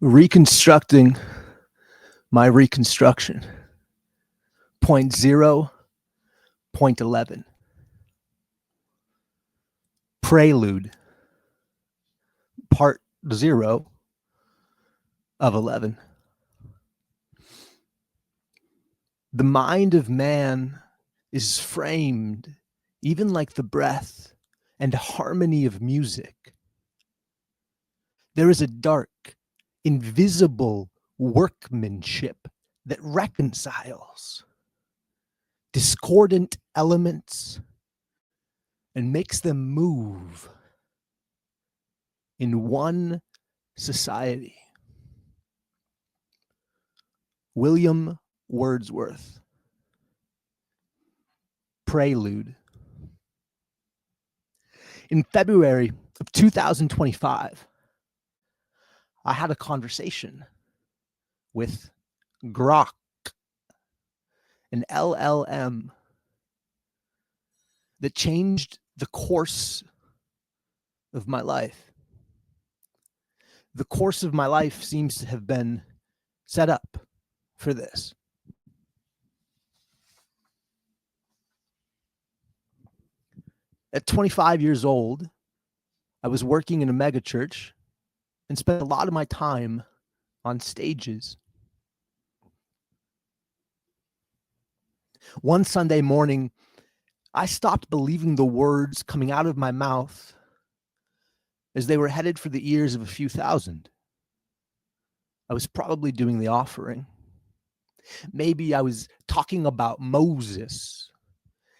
Reconstructing My Reconstruction.0.11. Prelude, part 0 of 11. The mind of man is framed even like the breath and harmony of music. There is a dark, invisible workmanship that reconciles discordant elements and makes them move in one society. William Wordsworth. Prelude. In February of 2025, I had a conversation with Grok, an LLM that changed the course of my life. The course of my life seems to have been set up for this. At 25 years old, I was working in a megachurch and spent a lot of my time on stages. One Sunday morning, I stopped believing the words coming out of my mouth as they were headed for the ears of a few thousand. I was probably doing the offering. Maybe I was talking about Moses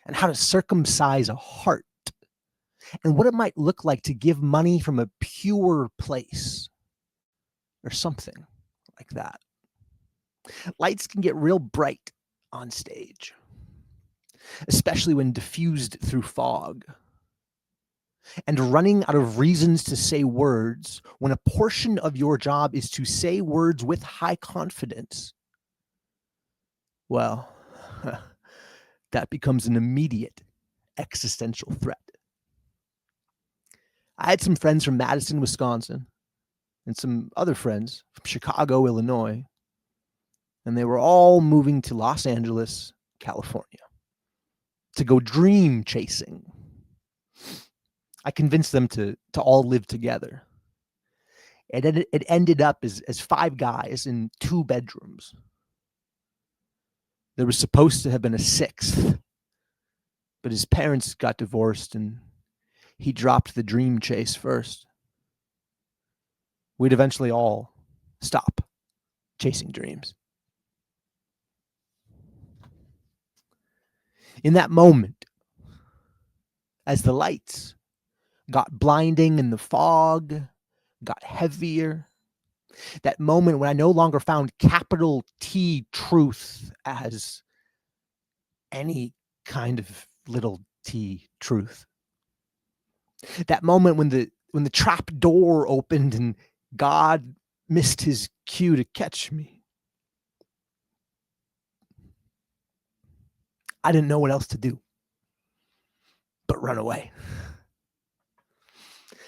and how to circumcise a heart and what it might look like to give money from a pure place or something like that. Lights can get real bright on stage, especially when diffused through fog. And running out of reasons to say words when a portion of your job is to say words with high confidence, well, that becomes an immediate existential threat. I had some friends from Madison, Wisconsin, and some other friends from Chicago, Illinois, and they were all moving to Los Angeles, California, to go dream chasing. I convinced them to all live together. It ended up as 5 guys in 2 bedrooms. There was supposed to have been a 6th, but his parents got divorced and he dropped the dream chase first. We'd eventually all stop chasing dreams. In that moment, as the lights got blinding and the fog got heavier, that moment when I no longer found capital T truth as any kind of little t truth. That moment when the trap door opened and God missed his cue to catch me. I didn't know what else to do but run away.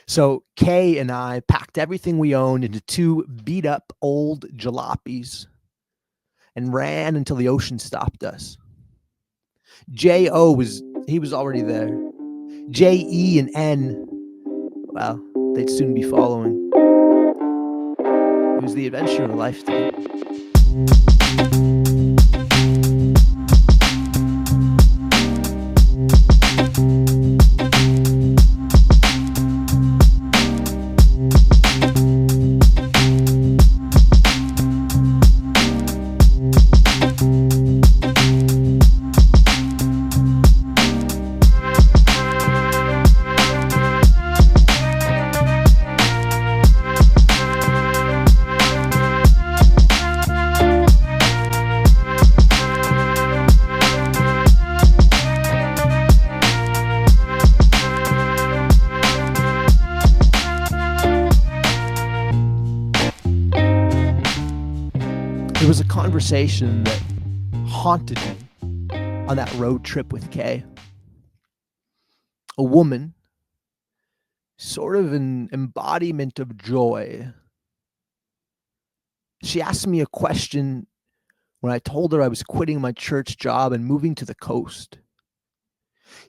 So Kay and I packed everything we owned into 2 beat up old jalopies and ran until the ocean stopped us. J.O. was already there. J.E. and N, well, they'd soon be following. It was the adventure of a lifetime. There was a conversation that haunted me on that road trip with Kay. A woman, sort of an embodiment of joy, She asked me a question when I told her I was quitting my church job and moving to the coast.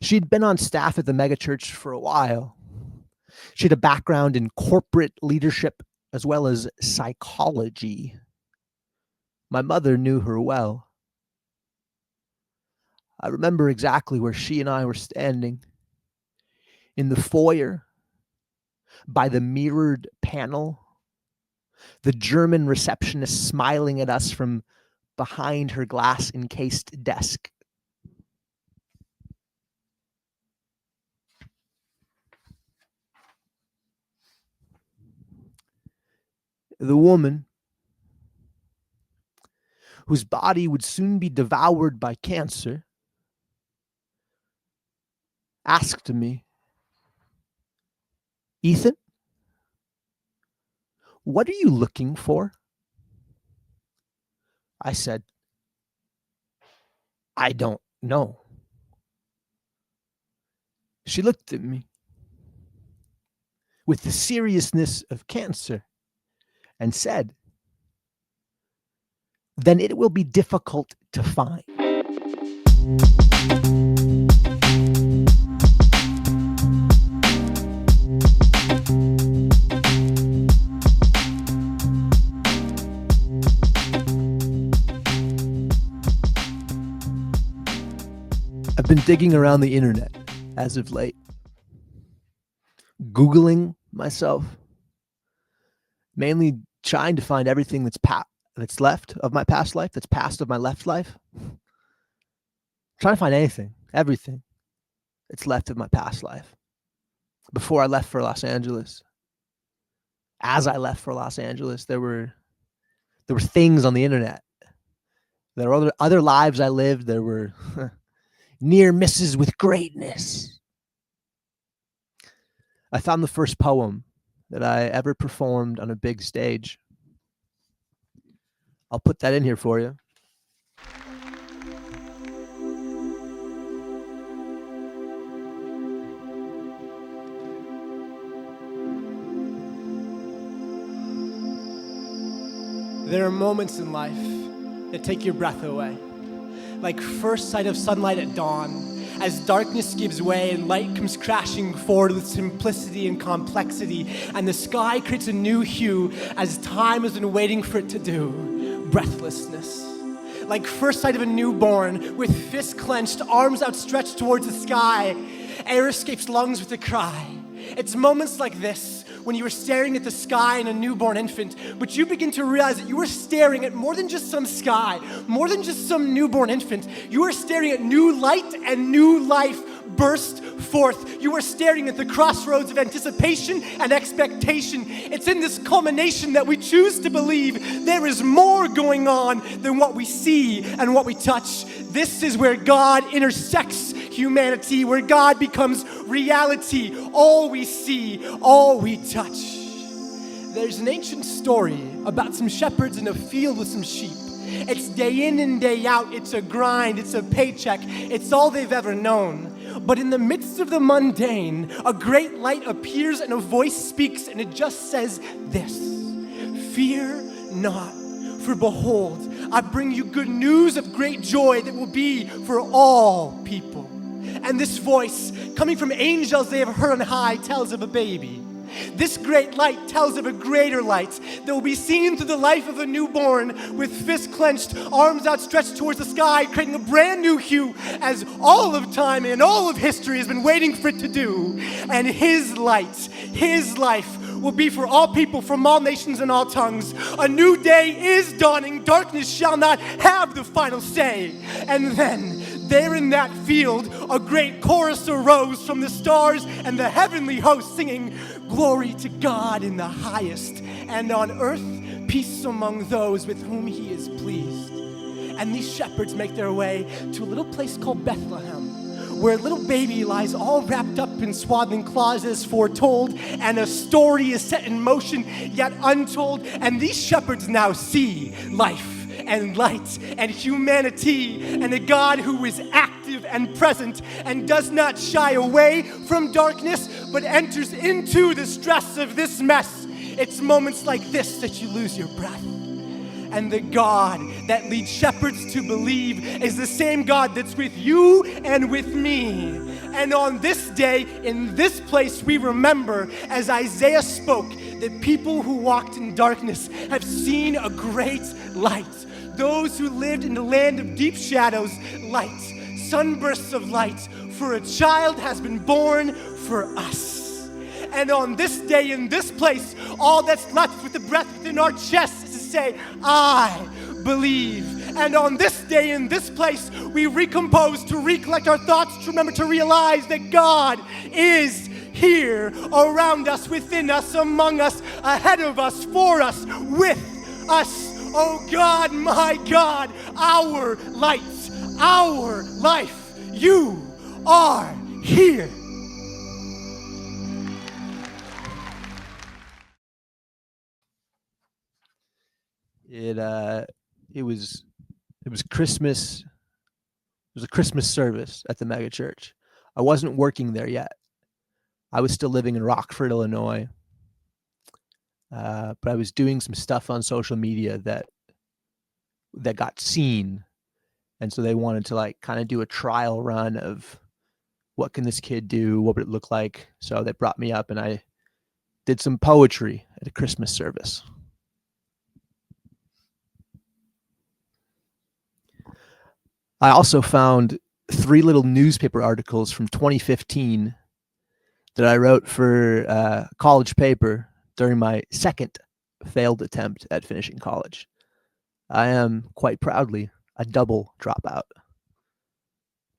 She'd been on staff at the megachurch for a while. She had a background in corporate leadership as well as psychology. My mother knew her well. I remember exactly where she and I were standing. In the foyer, by the mirrored panel, the German receptionist smiling at us from behind her glass-encased desk. The woman, whose body would soon be devoured by cancer, asked me, "Ethan, what are you looking for?" I said, "I don't know." She looked at me with the seriousness of cancer and said, "Then it will be difficult to find." I've been digging around the internet as of late, Googling myself, mainly trying to find everything that's left of my past life, that's past of my left life. Trying to find anything, everything that's left of my past life. Before I left for Los Angeles, as I left for Los Angeles, there were things on the internet. There were other lives I lived. There were near misses with greatness. I found the first poem that I ever performed on a big stage. I'll put that in here for you. There are moments in life that take your breath away, like first sight of sunlight at dawn, as darkness gives way and light comes crashing forward with simplicity and complexity, and the sky creates a new hue as time has been waiting for it to do. Breathlessness. Like first sight of a newborn with fists clenched, arms outstretched towards the sky. Air escapes lungs with a cry. It's moments like this when you are staring at the sky and a newborn infant, but you begin to realize that you are staring at more than just some sky, more than just some newborn infant. You are staring at new light and new life burst forth. You are staring at the crossroads of anticipation and expectation. It's in this culmination that we choose to believe there is more going on than what we see and what we touch. This is where God intersects humanity, where God becomes reality, all we see, all we touch. There's an ancient story about some shepherds in a field with some sheep. It's day in and day out, it's a grind, it's a paycheck, it's all they've ever known. But in the midst of the mundane, a great light appears and a voice speaks, and it just says this: "Fear not, for behold, I bring you good news of great joy that will be for all people." And this voice, coming from angels they have heard on high, tells of a baby. This great light tells of a greater light that will be seen through the life of a newborn with fists clenched, arms outstretched towards the sky, creating a brand new hue as all of time and all of history has been waiting for it to do. And his light, his life, will be for all people from all nations and all tongues. A new day is dawning. Darkness shall not have the final say. And then, there in that field, a great chorus arose from the stars and the heavenly host singing, "Glory to God in the highest, and on earth peace among those with whom he is pleased." And these shepherds make their way to a little place called Bethlehem, where a little baby lies all wrapped up in swaddling cloths as foretold, and a story is set in motion yet untold. And these shepherds now see life and light and humanity and a God who is active and present and does not shy away from darkness but enters into the stress of this mess. It's moments like this that you lose your breath. And the God that leads shepherds to believe is the same God that's with you and with me. And on this day, in this place, we remember, as Isaiah spoke, that people who walked in darkness have seen a great light. Those who lived in the land of deep shadows, light, sunbursts of light, for a child has been born for us. And on this day, in this place, all that's left with the breath within our chests is to say, I believe. And on this day, in this place, we recompose to recollect our thoughts, to remember to realize that God is here, around us, within us, among us, ahead of us, for us, with us. Oh God, my God, our light, our life, you are here. It was Christmas. It was a Christmas service at the mega church. I wasn't working there yet. I was still living in Rockford, Illinois. But I was doing some stuff on social media that got seen, and so they wanted to like kind of do a trial run of what can this kid do, what would it look like. So they brought me up, and I did some poetry at a Christmas service. I also found 3 little newspaper articles from 2015 that I wrote for a college paper during my second failed attempt at finishing college. I am quite proudly a double dropout,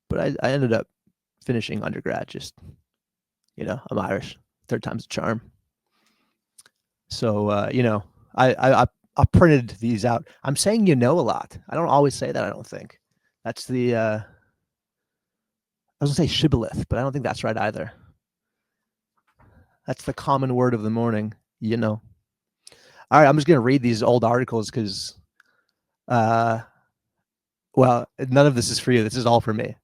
but I ended up finishing undergrad. Just, I'm Irish, 3rd time's a charm. So I printed these out. I'm saying a lot. I don't always say that. I don't think that's the I was gonna say shibboleth, but I don't think that's right either. That's the common word of the morning. All right, I'm just gonna read these old articles because, well, none of this is for you. This is all for me.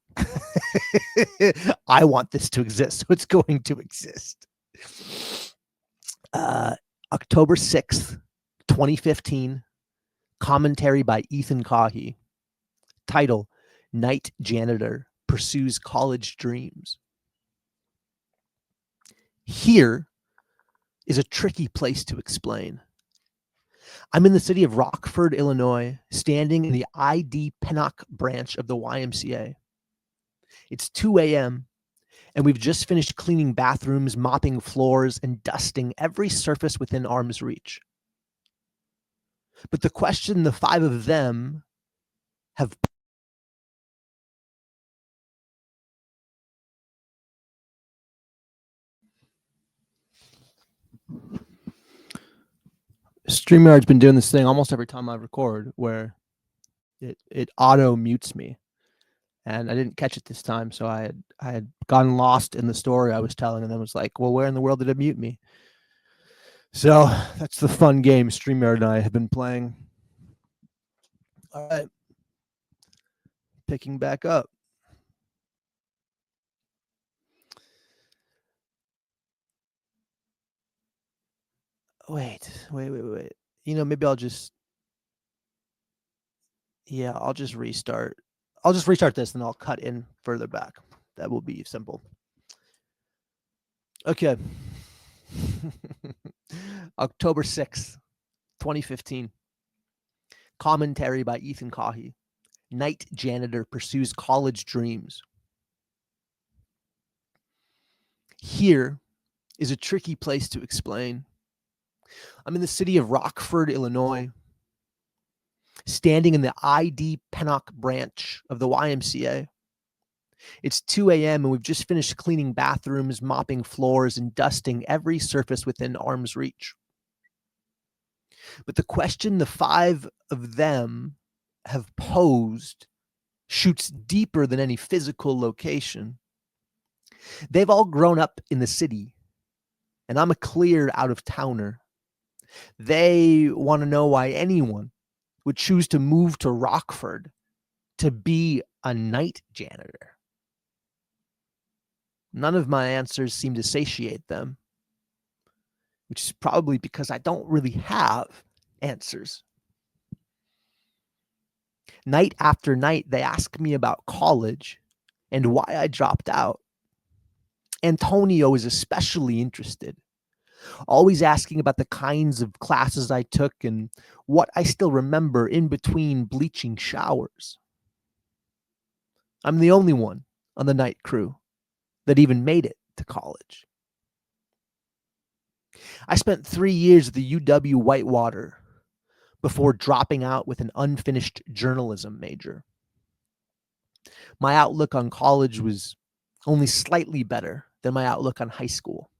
I want this to exist, so it's going to exist. October 6th, 2015, commentary by Ethan Cahy. Title, Night Janitor Pursues College Dreams. Here is a tricky place to explain. I'm in the city of Rockford, Illinois, standing in the ID Pennock branch of the YMCA. It's 2 a.m., and we've just finished cleaning bathrooms, mopping floors, and dusting every surface within arm's reach. But the question the 5 of them have StreamYard's been doing this thing almost every time I record where it auto mutes me, and I didn't catch it this time, so I had gotten lost in the story I was telling, and then was like, well, where in the world did it mute me? So that's the fun game StreamYard and I have been playing. All right, picking back up. Wait. Maybe I'll just restart. I'll just restart this and I'll cut in further back. That will be simple. Okay. October 6th, 2015. Commentary by Ethan Cahy. Night Janitor Pursues College Dreams. Here is a tricky place to explain. I'm in the city of Rockford, Illinois, standing in the ID Pennock branch of the YMCA. It's 2 a.m. and we've just finished cleaning bathrooms, mopping floors, and dusting every surface within arm's reach. But the question the 5 of them have posed shoots deeper than any physical location. They've all grown up in the city, and I'm a clear out-of-towner. They want to know why anyone would choose to move to Rockford to be a night janitor. None of my answers seem to satiate them, which is probably because I don't really have answers. Night after night, they ask me about college and why I dropped out. Antonio is especially interested, always asking about the kinds of classes I took and what I still remember in between bleaching showers. I'm the only one on the night crew that even made it to college. I spent 3 years at the UW Whitewater before dropping out with an unfinished journalism major. My outlook on college was only slightly better than my outlook on high school.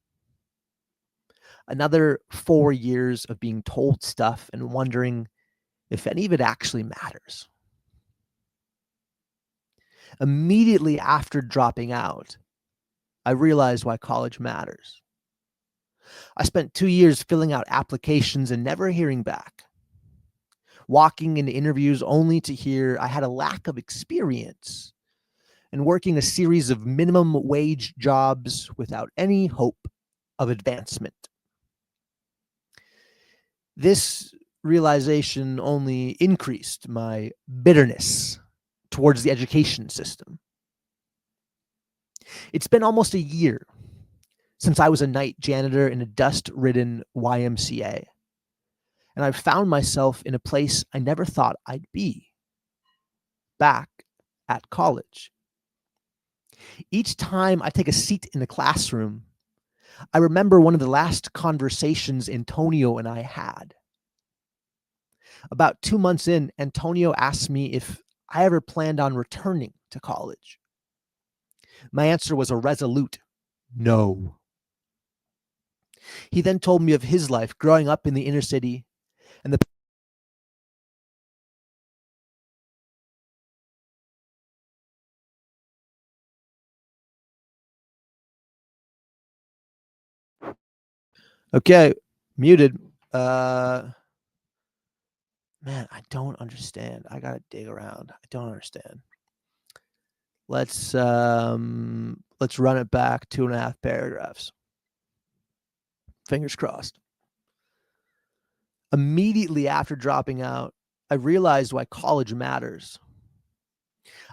Another 4 years of being told stuff and wondering if any of it actually matters. Immediately after dropping out, I realized why college matters. I spent 2 years filling out applications and never hearing back, walking into interviews only to hear I had a lack of experience, and working a series of minimum wage jobs without any hope of advancement. This realization only increased my bitterness towards the education system. It's been almost a year since I was a night janitor in a dust-ridden YMCA, and I've found myself in a place I never thought I'd be, back at college. Each time I take a seat in the classroom, I remember one of the last conversations Antonio and I had. About 2 months in, Antonio asked me if I ever planned on returning to college. My answer was a resolute no. He then told me of his life growing up in the inner city and the Okay, muted. Man, I don't understand. I gotta dig around. I don't understand. Let's run it back 2.5 paragraphs. Fingers crossed. Immediately after dropping out, I realized why college matters.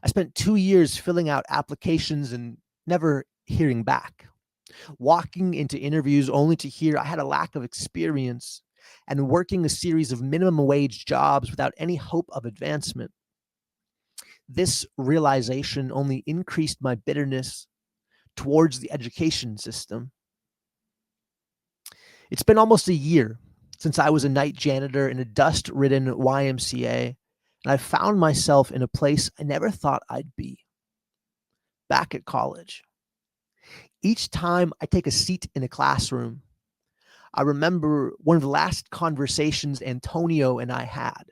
I spent 2 years filling out applications and never hearing back, walking into interviews only to hear I had a lack of experience, and working a series of minimum wage jobs without any hope of advancement. This realization only increased my bitterness towards the education system. It's been almost a year since I was a night janitor in a dust-ridden YMCA, and I found myself in a place I never thought I'd be, back at college. Each time I take a seat in a classroom, I remember one of the last conversations Antonio and I had.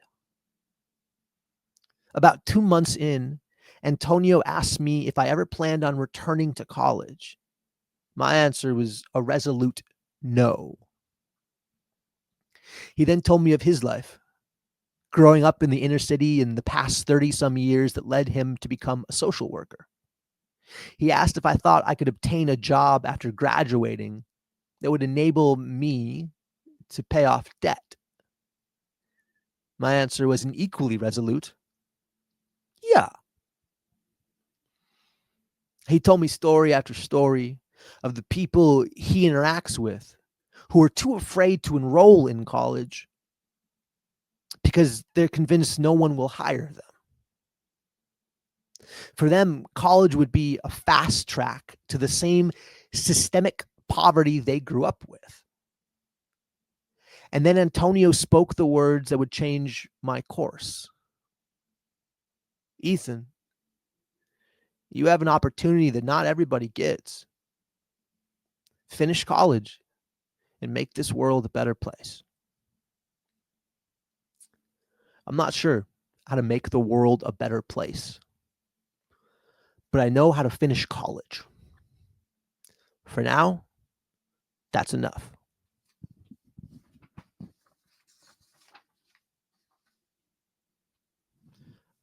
About 2 months in, Antonio asked me if I ever planned on returning to college. My answer was a resolute no. He then told me of his life, growing up in the inner city in the past 30-some years that led him to become a social worker. He asked if I thought I could obtain a job after graduating that would enable me to pay off debt. My answer was an equally resolute yeah. He told me story after story of the people he interacts with who are too afraid to enroll in college because they're convinced no one will hire them. For them, college would be a fast track to the same systemic poverty they grew up with. And then Antonio spoke the words that would change my course. Ethan, you have an opportunity that not everybody gets. Finish college and make this world a better place. I'm not sure how to make the world a better place, but I know how to finish college. For now, that's enough.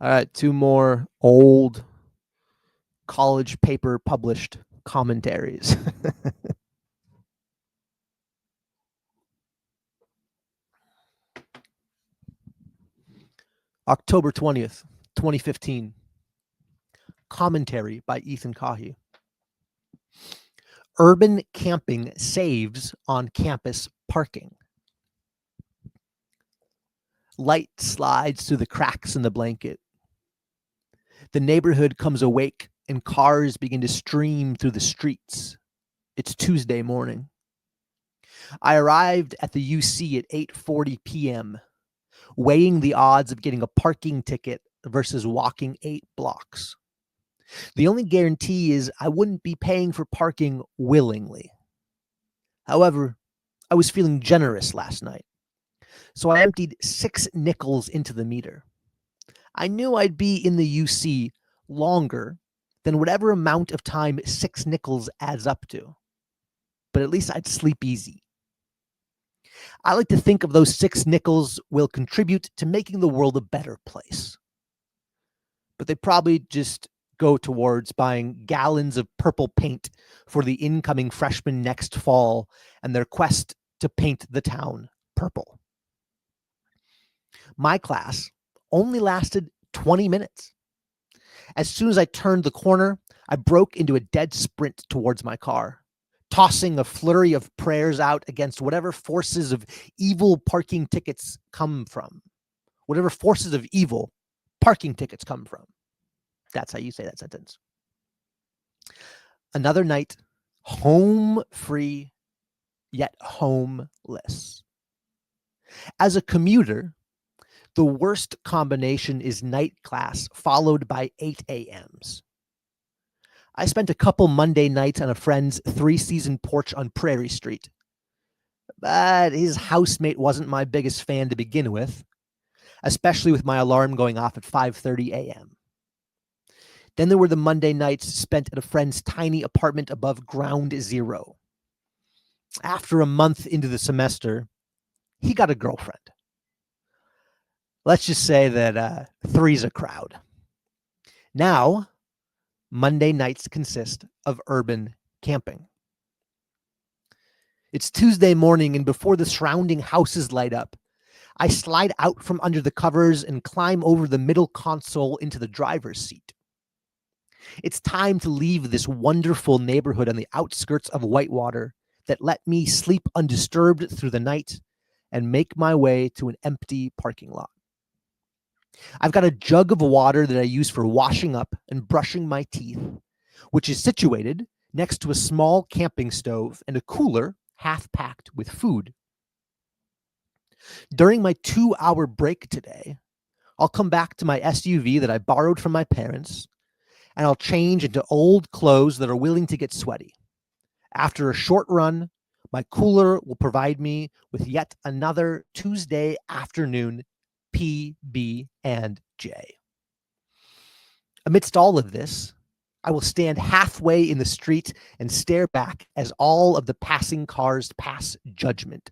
All right, 2 more old college paper published commentaries. October 20th, 2015. Commentary by Ethan Kahi. Urban camping saves on campus parking. Light slides through the cracks in the blanket. The neighborhood comes awake and cars begin to stream through the streets. It's Tuesday morning. I arrived at the UC at 8:40 p.m., weighing the odds of getting a parking ticket versus walking 8 blocks. The only guarantee is I wouldn't be paying for parking willingly. However, I was feeling generous last night, so I emptied 6 nickels into the meter. I knew I'd be in the UC longer than whatever amount of time 6 nickels adds up to, but at least I'd sleep easy. I like to think of those 6 nickels will contribute to making the world a better place. But they probably just go towards buying gallons of purple paint for the incoming freshmen next fall and their quest to paint the town purple. My class only lasted 20 minutes. As soon as I turned the corner, I broke into a dead sprint towards my car, tossing a flurry of prayers out against whatever forces of evil parking tickets come from. Whatever forces of evil parking tickets come from. That's how you say that sentence. Another night, home free, yet homeless. As a commuter, the worst combination is night class followed by 8 a.m.s. I spent a couple Monday nights on a friend's 3-season porch on Prairie Street. But his housemate wasn't my biggest fan to begin with, especially with my alarm going off at 5:30 a.m. Then there were the Monday nights spent at a friend's tiny apartment above ground zero. After a month into the semester, he got a girlfriend. Let's just say that 3's a crowd. Now, Monday nights consist of urban camping. It's Tuesday morning, and before the surrounding houses light up, I slide out from under the covers and climb over the middle console into the driver's seat. It's time to leave this wonderful neighborhood on the outskirts of Whitewater that let me sleep undisturbed through the night and make my way to an empty parking lot. I've got a jug of water that I use for washing up and brushing my teeth, which is situated next to a small camping stove and a cooler half packed with food. During my 2-hour break today, I'll come back to my SUV that I borrowed from my parents, and I'll change into old clothes that are willing to get sweaty. After a short run, my cooler will provide me with yet another Tuesday afternoon PB&J. Amidst all of this, I will stand halfway in the street and stare back as all of the passing cars pass judgment.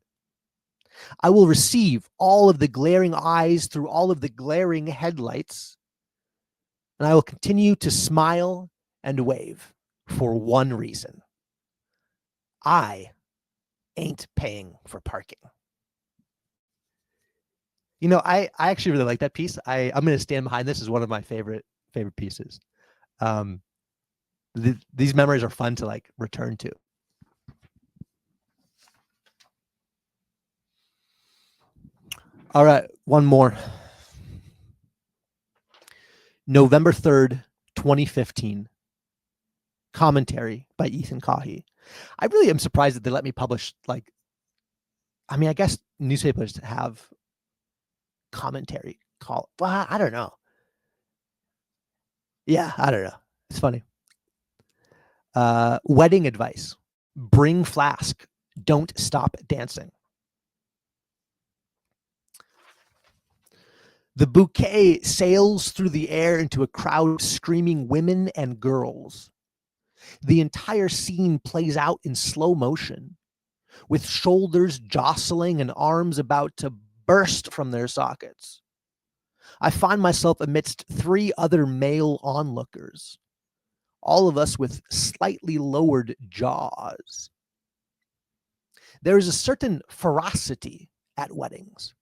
I will receive all of the glaring eyes through all of the glaring headlights, and I will continue to smile and wave for one reason. I ain't paying for parking. You know, I actually really like that piece. I'm going to stand behind this as one of my favorite pieces. These memories are fun to like return to. All right, one more. November 3rd, 2015. Commentary by Ethan Kahi. I really am surprised that they let me publish, like, I mean, I guess newspapers have commentary call. Well, I don't know. Yeah, I don't know. It's funny. Wedding advice. Bring flask. Don't stop dancing. The bouquet sails through the air into a crowd of screaming women and girls. The entire scene plays out in slow motion, with shoulders jostling and arms about to burst from their sockets. I find myself amidst 3 other male onlookers, all of us with slightly lowered jaws. There is a certain ferocity at weddings.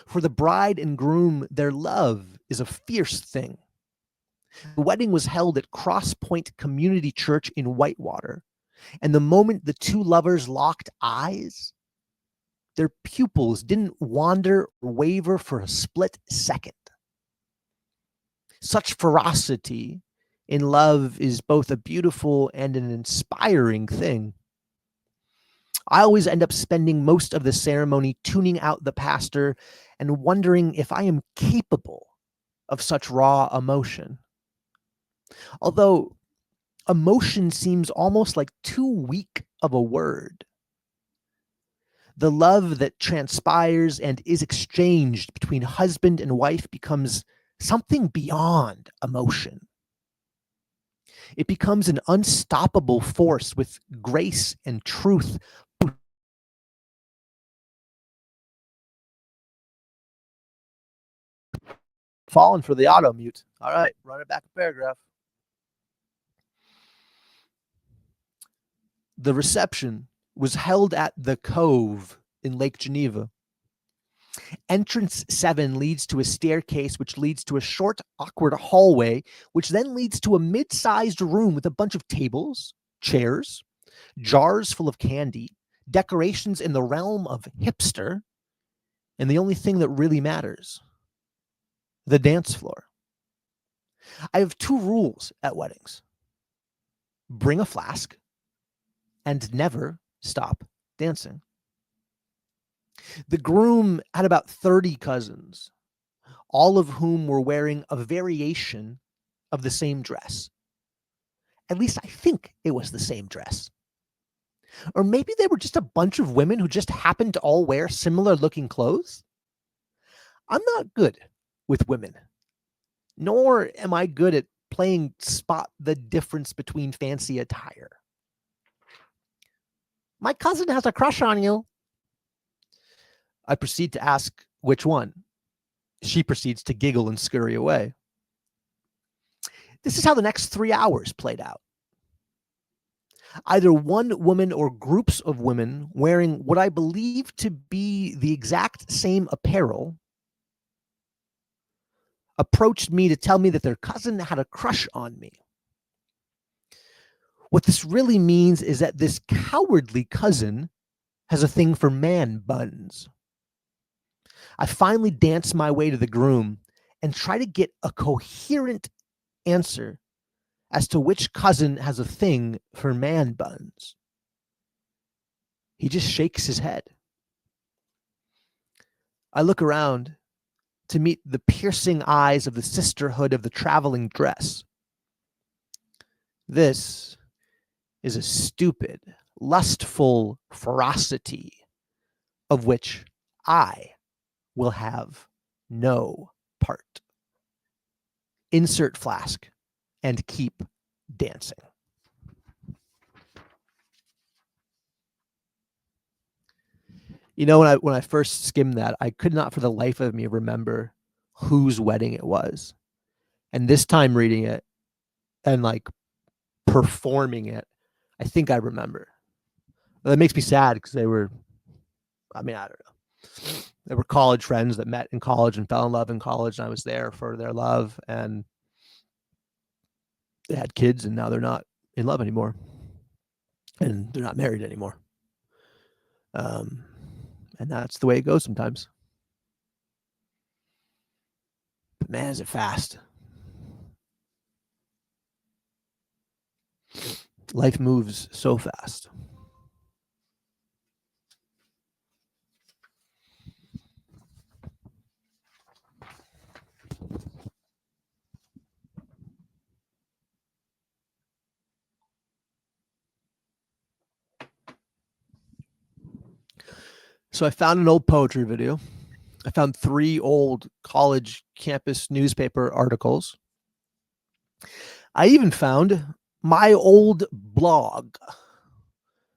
For the bride and groom, their love is a fierce thing. The wedding was held at Cross Point Community Church in Whitewater, and the moment the two lovers locked eyes, their pupils didn't wander or waver for a split second. Such ferocity in love is both a beautiful and an inspiring thing. I always end up spending most of the ceremony tuning out the pastor and wondering if I am capable of such raw emotion. Although emotion seems almost like too weak of a word. The love that transpires and is exchanged between husband and wife becomes something beyond emotion. It becomes an unstoppable force with grace and truth. Falling for the auto mute. All right, run it back a paragraph. The reception was held at the Cove in Lake Geneva. Entrance 7 leads to a staircase, which leads to a short, awkward hallway, which then leads to a mid-sized room with a bunch of tables, chairs, jars full of candy, decorations in the realm of hipster, and the only thing that really matters, the dance floor. I have two rules at weddings: bring a flask and never stop dancing. The groom had about 30 cousins, all of whom were wearing a variation of the same dress. At least I think it was the same dress. Or maybe they were just a bunch of women who just happened to all wear similar looking clothes. I'm not good with women, nor am I good at playing spot the difference between fancy attire. My cousin has a crush on you. I proceed to ask which one. She proceeds to giggle and scurry away. This is how the next 3 hours played out. Either one woman or groups of women wearing what I believe to be the exact same apparel approached me to tell me that their cousin had a crush on me. What this really means is that this cowardly cousin has a thing for man buns. I finally dance my way to the groom and try to get a coherent answer as to which cousin has a thing for man buns. He just shakes his head. I look around to meet the piercing eyes of the sisterhood of the traveling dress. This is a stupid, lustful ferocity of which I will have no part. Insert flask and keep dancing. You know, when I first skimmed that, I could not for the life of me remember whose wedding it was. And this time reading it and like performing it, I think I remember. That makes me sad because they were, I don't know. They were college friends that met in college and fell in love in college, and I was there for their love, and they had kids, and now they're not in love anymore, and they're not married anymore. And that's the way it goes sometimes. But man, is it fast. Life moves so fast. So I found an old poetry video. I found 3 old college campus newspaper articles. I even found my old blog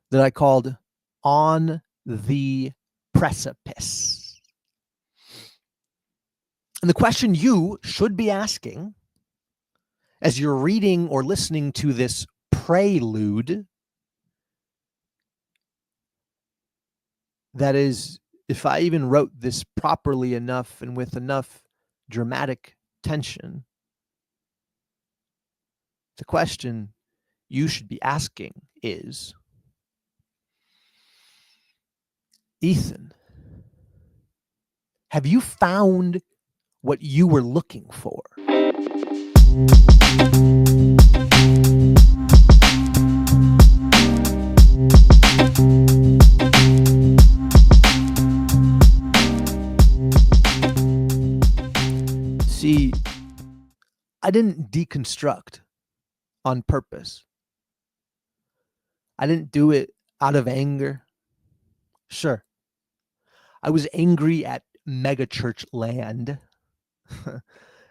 that I called On the Precipice. And the question you should be asking as you're reading or listening to this prelude that is if I even wrote this properly enough and with enough dramatic tension, the question you should be asking is, Ethan, have you found what you were looking for? See, I didn't deconstruct on purpose. I didn't do it out of anger. Sure, I was angry at megachurch land.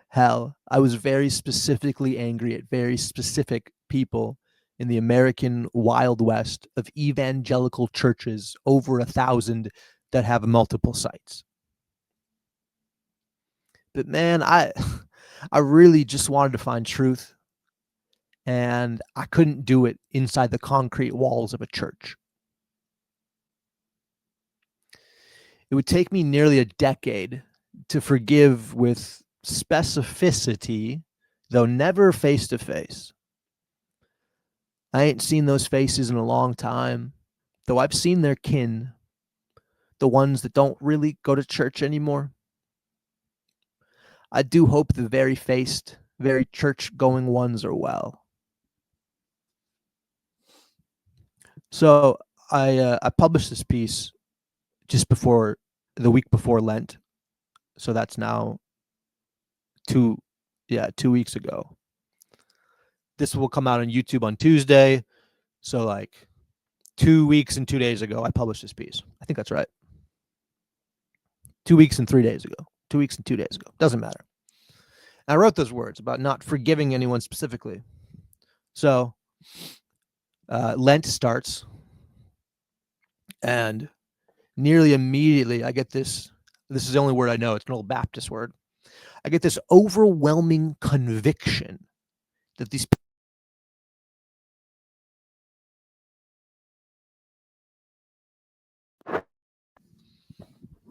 Hell, I was very specifically angry at very specific people in the American Wild West of evangelical churches, over 1,000 that have multiple sites. But man, I really just wanted to find truth, and I couldn't do it inside the concrete walls of a church. It would take me nearly a decade to forgive with specificity, though never face to face. I ain't seen those faces in a long time, though I've seen their kin, the ones that don't really go to church anymore. I do hope the very faced, very church-going ones are well. So I published this piece just before the week before Lent. So that's now 2 weeks ago. This will come out on YouTube on Tuesday. So like 2 weeks and 2 days ago, I published this piece. I think that's right. 2 weeks and 3 days ago. 2 weeks and 2 days ago. Doesn't matter. And I wrote those words about not forgiving anyone specifically. So Lent starts, and nearly immediately I get this. This is the only word I know. It's an old Baptist word. I get this overwhelming conviction that these.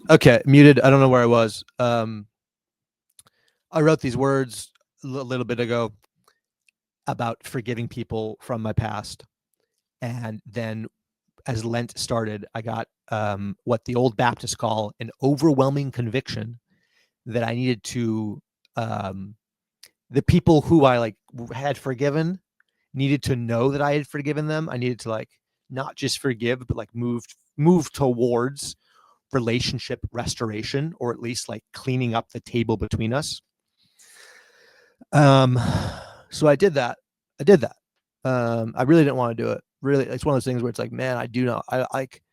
Okay, muted. I don't know where I was. I wrote these words a little bit ago about forgiving people from my past. And then as Lent started, I got what the old Baptists call an overwhelming conviction that I needed to, the people who I like had forgiven needed to know that I had forgiven them. I needed to like not just forgive, but like move towards relationship restoration, or at least like cleaning up the table between us. So I did that. I really didn't want to do it. Really, it's one of those things where it's like, man, I do not. I like.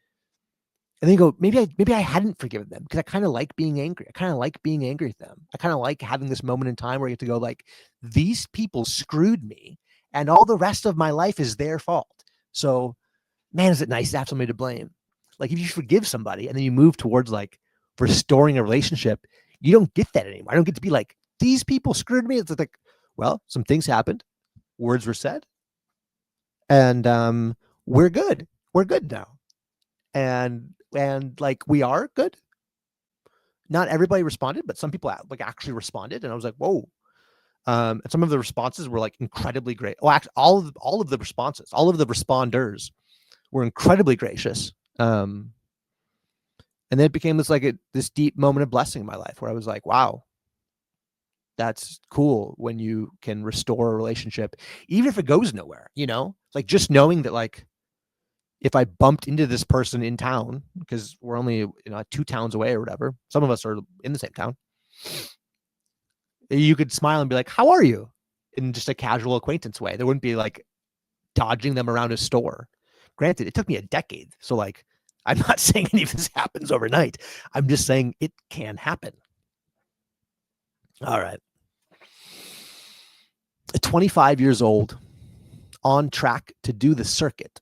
And then you go, maybe I hadn't forgiven them because I kind of like being angry. I kind of like being angry at them. I kind of like having this moment in time where I get to go like, these people screwed me, and all the rest of my life is their fault. So, man, is it nice to have somebody to blame? Like if you forgive somebody and then you move towards like restoring a relationship, you don't get that anymore. I don't get to be like, these people screwed me. It's like, well, some things happened, words were said, and we're good. We're good now. And like we are good. Not everybody responded, but some people like actually responded, and I was like, whoa. And some of the responses were like incredibly great. Well, actually, all of the responses, all of the responders were incredibly gracious. And then it became this deep moment of blessing in my life where I was like, wow, that's cool when you can restore a relationship, even if it goes nowhere, like just knowing that like, if I bumped into this person in town, because we're only 2 towns away or whatever, some of us are in the same town, you could smile and be like, how are you? In just a casual acquaintance way. There wouldn't be like dodging them around a store. Granted, it took me a decade. So like, I'm not saying any of this happens overnight. I'm just saying it can happen. All right. At 25 years old, on track to do the circuit,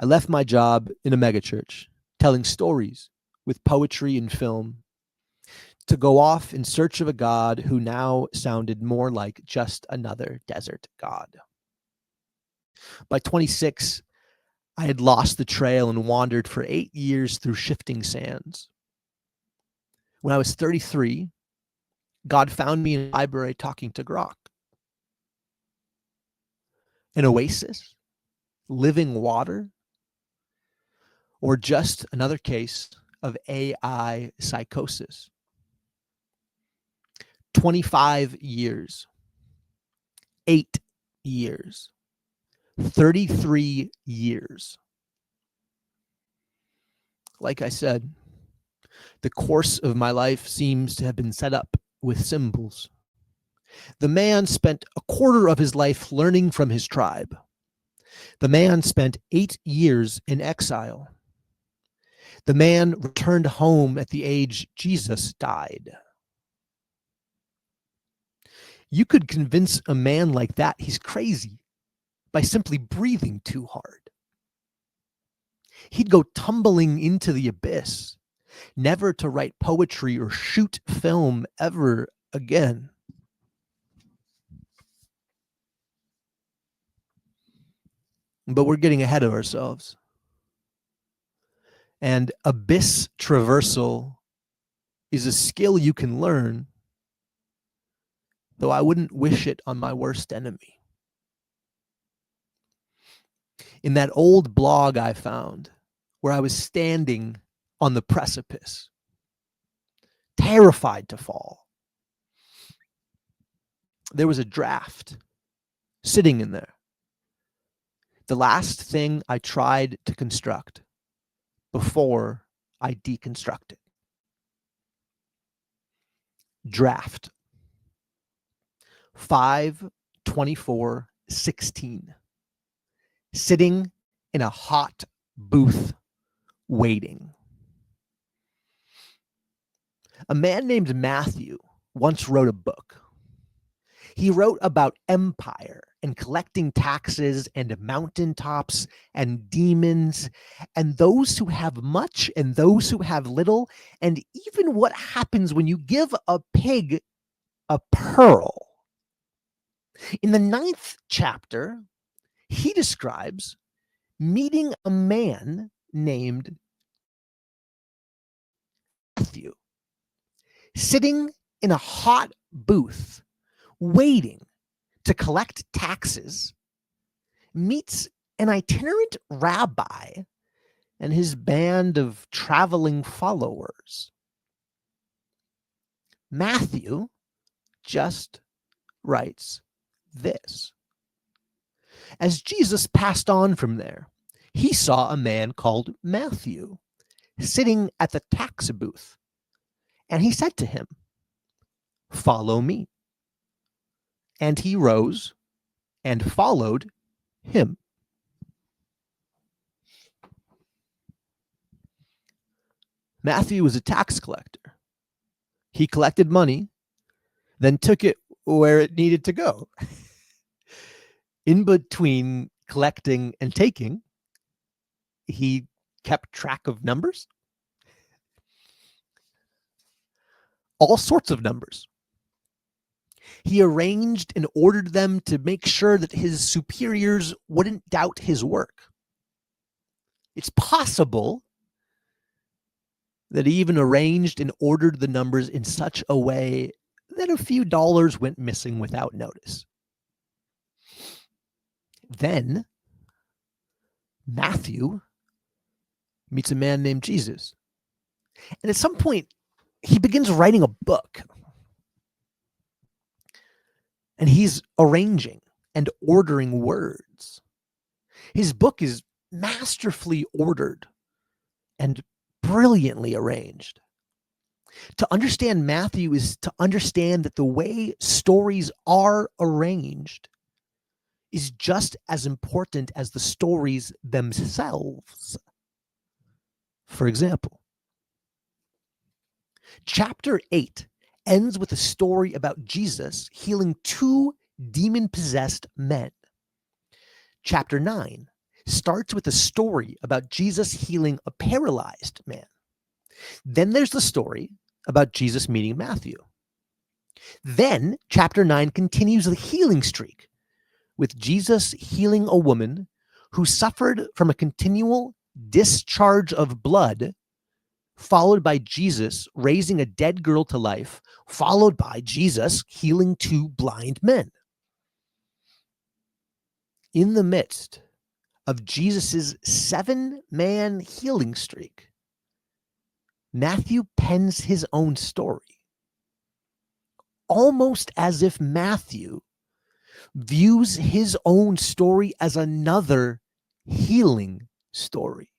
I left my job in a megachurch, telling stories with poetry and film, to go off in search of a God who now sounded more like just another desert god. By 26, I had lost the trail and wandered for 8 years through shifting sands. When I was 33, God found me in a library talking to Grok. An oasis? Living water? Or just another case of AI psychosis? 25 years, 8 years, 33 years. Like I said, the course of my life seems to have been set up with symbols. The man spent a quarter of his life learning from his tribe. The man spent 8 years in exile. The man returned home at the age Jesus died. You could convince a man like that he's crazy by simply breathing too hard. He'd go tumbling into the abyss, never to write poetry or shoot film ever again. But we're getting ahead of ourselves. And abyss traversal is a skill you can learn, though I wouldn't wish it on my worst enemy. In that old blog I found, where I was standing on the precipice, terrified to fall, there was a draft sitting in there. The last thing I tried to construct before I deconstructed. Draft 5/24/16. Sitting in a hot booth waiting. A man named Matthew once wrote a book. He wrote about empire and collecting taxes and mountaintops and demons and those who have much and those who have little, and even what happens when you give a pig a pearl. In the 9th chapter, he describes meeting a man named Matthew, sitting in a hot booth, waiting to collect taxes, meets an itinerant rabbi and his band of traveling followers. Matthew just writes this. As Jesus passed on from there, he saw a man called Matthew sitting at the tax booth, and he said to him, "Follow me." And he rose and followed him. Matthew was a tax collector. He collected money, then took it where it needed to go. In between collecting and taking, he kept track of numbers, all sorts of numbers. He arranged and ordered them to make sure that his superiors wouldn't doubt his work. It's possible that he even arranged and ordered the numbers in such a way that a few dollars went missing without notice. Then Matthew meets a man named Jesus. And at some point, he begins writing a book. And he's arranging and ordering words. His book is masterfully ordered and brilliantly arranged. To understand Matthew is to understand that the way stories are arranged is just as important as the stories themselves. For example, chapter 8 ends with a story about Jesus healing 2 demon-possessed men. Chapter 9 starts with a story about Jesus healing a paralyzed man. Then there's the story about Jesus meeting Matthew. Then chapter 9 continues the healing streak with Jesus healing a woman who suffered from a continual discharge of blood, followed by Jesus raising a dead girl to life, followed by Jesus healing 2 blind men. In the midst of Jesus's 7-man healing streak, Matthew pens his own story, almost as if Matthew views his own story as another healing story.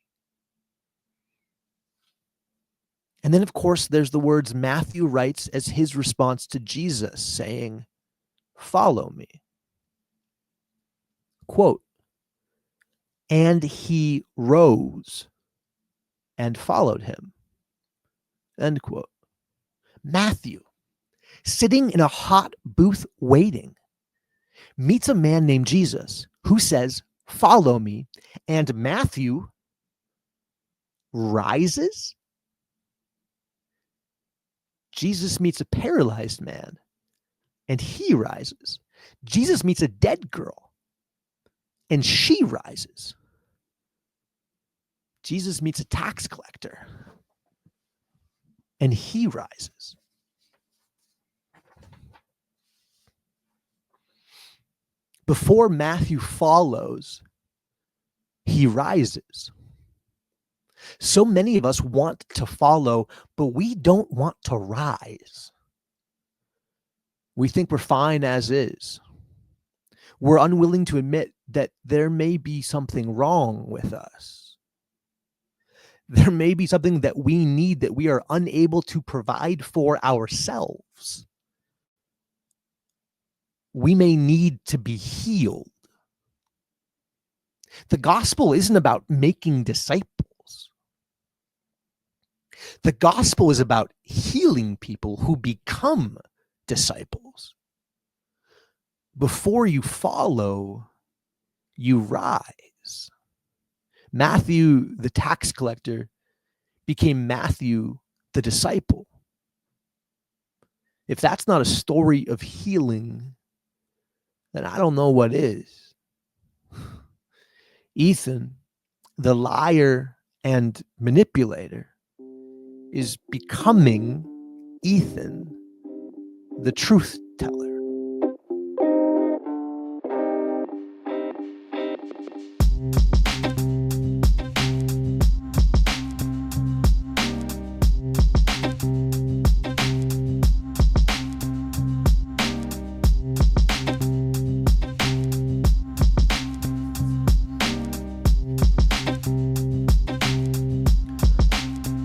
And then, of course, there's the words Matthew writes as his response to Jesus, saying, "Follow me." Quote, "And he rose and followed him." End quote. Matthew, sitting in a hot booth waiting, meets a man named Jesus who says, "Follow me." And Matthew rises. Jesus meets a paralyzed man and he rises. Jesus meets a dead girl and she rises. Jesus meets a tax collector and he rises. Before Matthew follows, he rises. So many of us want to follow, but we don't want to rise. We think we're fine as is. We're unwilling to admit that there may be something wrong with us. There may be something that we need that we are unable to provide for ourselves. We may need to be healed. The gospel isn't about making disciples. The gospel is about healing people who become disciples. Before you follow, you rise. Matthew, the tax collector, became Matthew, the disciple. If that's not a story of healing, then I don't know what is. Ethan, the liar and manipulator, is becoming Ethan, the truth teller.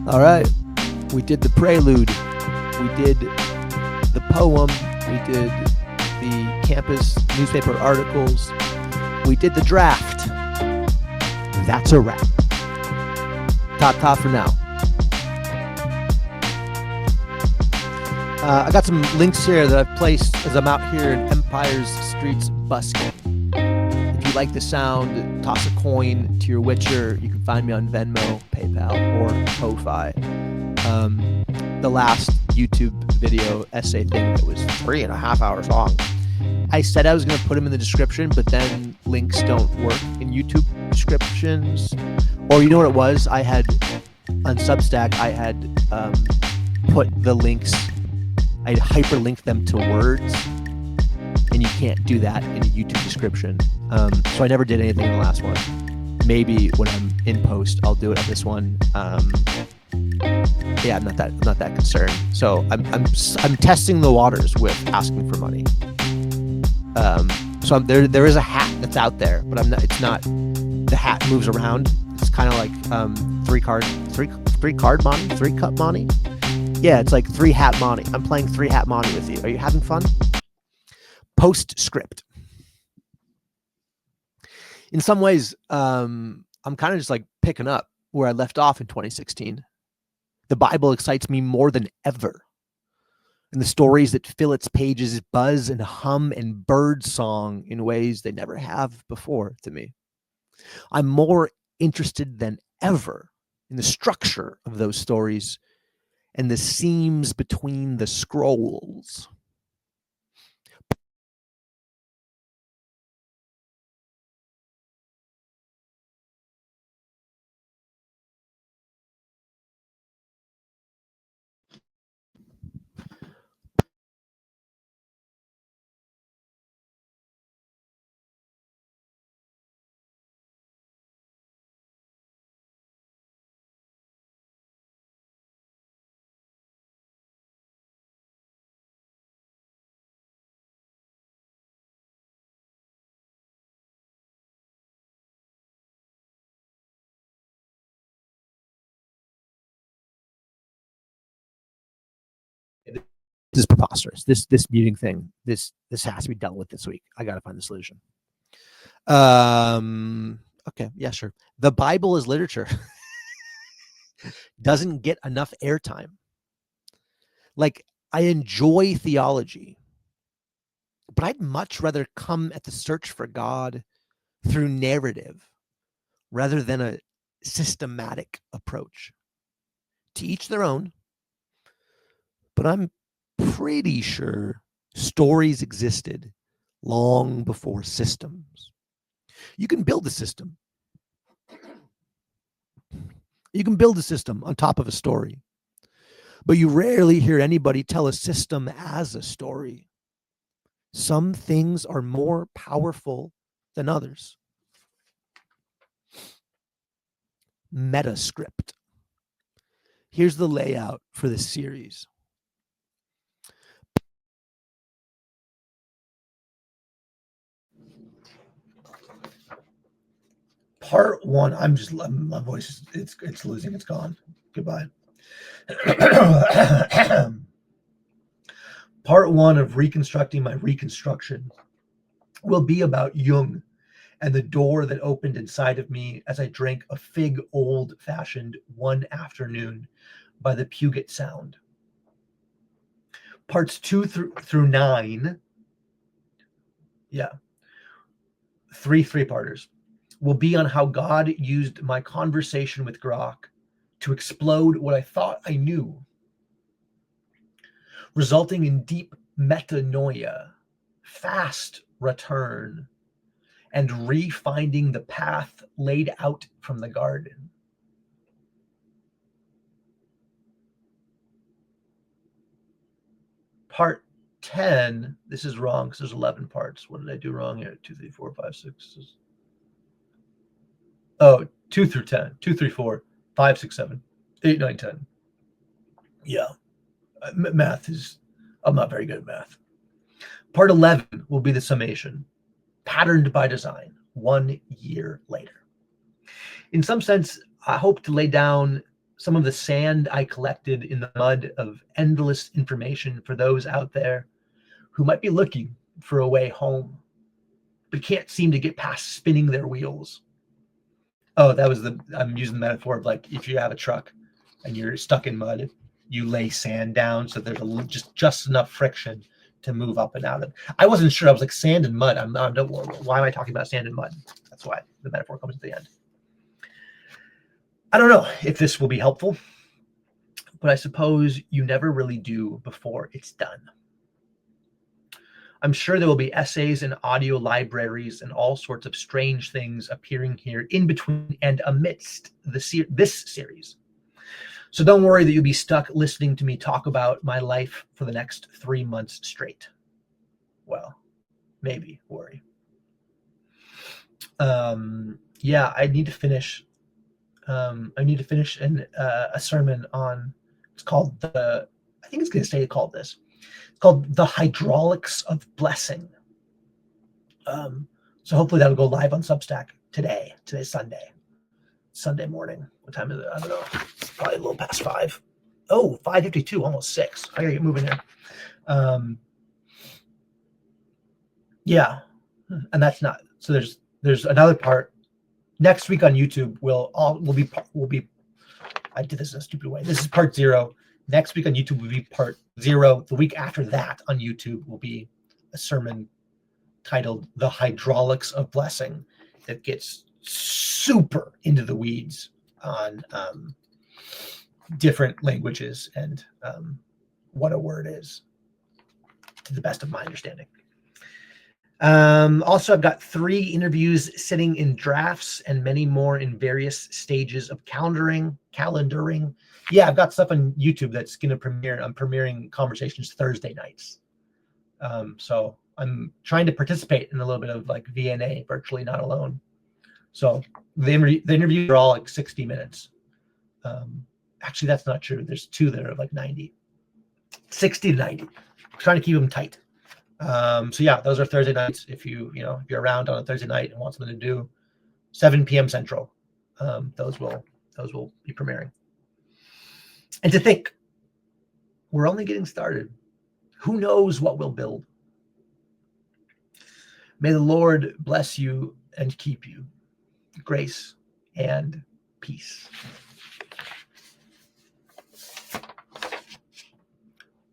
All right, we did the prelude, we did the poem, we did the campus newspaper articles, we did the draft. That's a wrap. Ta-ta for now. I got some links here that I've placed as I'm out here in Empire's streets busking. If you like the sound, toss a coin to your Witcher. You can find me on Venmo, PayPal, or Ko-Fi. The last YouTube video essay thing that was 3.5 hours long, I said I was going to put them in the description, but then links don't work in YouTube descriptions. Or you know what it was? I had, on Substack, I had put the links, I'd hyperlinked them to words, and you can't do that in a YouTube description. So I never did anything in the last one. Maybe when I'm in post, I'll do it on this one. Yeah, I'm not that concerned. So I'm testing the waters with asking for money. So there is a hat that's out there, but it's not. The hat moves around. It's kind of like three cup money. Yeah, it's like 3-hat money. I'm playing 3-hat money with you. Are you having fun? Postscript. In some ways, I'm kind of just like picking up where I left off in 2016. The Bible excites me more than ever. And the stories that fill its pages buzz and hum and bird song in ways they never have before to me. I'm more interested than ever in the structure of those stories and the seams between the scrolls. is preposterous. This muting thing, this has to be dealt with this week. I got to find the solution. Okay, yeah, sure. The Bible is literature. Doesn't get enough airtime. Like, I enjoy theology, but I'd much rather come at the search for God through narrative rather than a systematic approach. To each their own, but I'm pretty sure stories existed long before systems. You can build a system. You can build a system on top of a story, but you rarely hear anybody tell a system as a story. Some things are more powerful than others. Metascript. Here's the layout for this series. Part one, my voice is it's losing, it's gone. Goodbye. Part one of Reconstructing My Reconstruction will be about Jung and the door that opened inside of me as I drank a fig old-fashioned one afternoon by the Puget Sound. Parts 2 through 9, three-parters, will be on how God used my conversation with Grok to explode what I thought I knew, resulting in deep metanoia, fast return, and refinding the path laid out from the garden. Part 10, this is wrong because there's 11 parts. What did I do wrong here? 2, 3, 4, 5, 6. Oh, 2 through 10. 2, 3, 4, 5, 6, 7, 8, 9, 10. Yeah. Math is, I'm not very good at math. Part 11 will be the summation, patterned by design, 1 year later. In some sense, I hope to lay down some of the sand I collected in the mud of endless information for those out there who might be looking for a way home, but can't seem to get past spinning their wheels. Oh, I'm using the metaphor of like, if you have a truck and you're stuck in mud, you lay sand down so there's just enough friction to move up and out of. I wasn't sure. I was like, sand and mud. Why am I talking about sand and mud? That's why the metaphor comes at the end. I don't know if this will be helpful, but I suppose you never really do before it's done. I'm sure there will be essays and audio libraries and all sorts of strange things appearing here in between and amidst this series. So don't worry that you'll be stuck listening to me talk about my life for the next 3 months straight. Well, maybe worry. I need to finish. A sermon on. It's called I think it's going to stay called this. It's called The Hydraulics of Blessing. So hopefully that'll go live on Substack today. Today's Sunday morning. What time is it? I don't know. It's probably a little past 5. Oh, 5:52, almost 6. I gotta get moving here. And that's not. So there's another part. Next week on YouTube will be. I did this in a stupid way. This is part 0. Next week on YouTube will be part 0. The week after that on YouTube will be a sermon titled The Hydraulics of Blessing that gets super into the weeds on different languages and what a word is, to the best of my understanding. Also, I've got 3 interviews sitting in drafts and many more in various stages of calendaring. Yeah, I've got stuff on YouTube that's going to premiere. I'm premiering Conversations Thursday nights. So I'm trying to participate in a little bit of like VNA, virtually not alone. So the interviews are all like 60 minutes. Actually, that's not true. There's 2 that are like 90. 60 to 90. I'm trying to keep them tight. So yeah, those are Thursday nights. If you're around on a Thursday night and want something to do, 7 p.m. Central, those will be premiering. And to think, we're only getting started. Who knows what we'll build? May the Lord bless you and keep you. Grace and peace.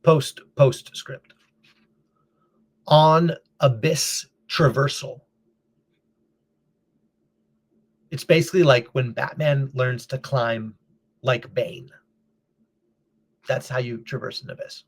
Postscript. On abyss traversal. It's basically like when Batman learns to climb like Bane. That's how you traverse an abyss.